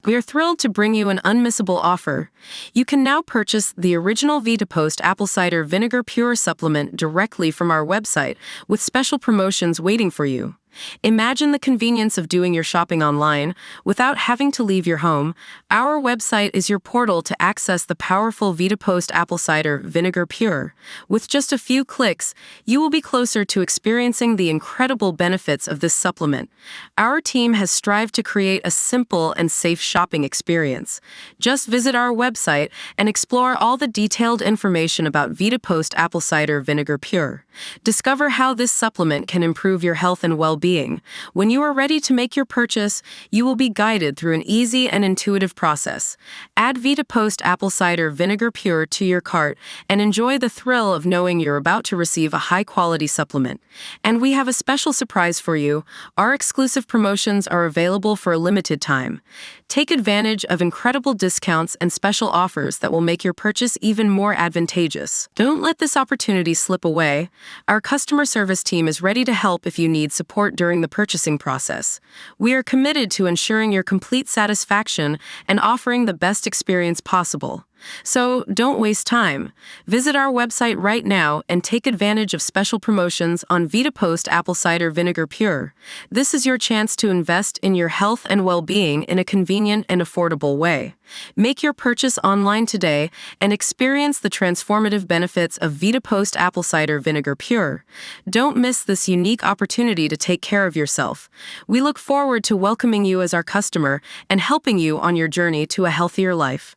We are thrilled to bring you an unmissable offer. You can now purchase the original VitaPost Apple Cider Vinegar Pure supplement directly from our website, with special promotions waiting for you. Imagine the convenience of doing your shopping online without having to leave your home. Our website is your portal to access the powerful VitaPost Apple Cider Vinegar Pure. With just a few clicks, you will be closer to experiencing the incredible benefits of this supplement. Our team has strived to create a simple and safe shopping experience. Just visit our website and explore all the detailed information about VitaPost Apple Cider Vinegar Pure. Discover how this supplement can improve your health and well-being. When you are ready to make your purchase, you will be guided through an easy and intuitive process. Add VitaPost Apple Cider Vinegar Pure to your cart and enjoy the thrill of knowing you're about to receive a high-quality supplement. And we have a special surprise for you. Our exclusive promotions are available for a limited time. Take advantage of incredible discounts and special offers that will make your purchase even more advantageous. Don't let this opportunity slip away. Our customer service team is ready to help if you need support during the purchasing process. We are committed to ensuring your complete satisfaction and offering the best experience possible. So don't waste time. Visit our website right now and take advantage of special promotions on VitaPost Apple Cider Vinegar Pure. This is your chance to invest in your health and well-being in a convenient and affordable way. Make your purchase online today and experience the transformative benefits of VitaPost Apple Cider Vinegar Pure. Don't miss this unique opportunity to take care of yourself. We look forward to welcoming you as our customer and helping you on your journey to a healthier life.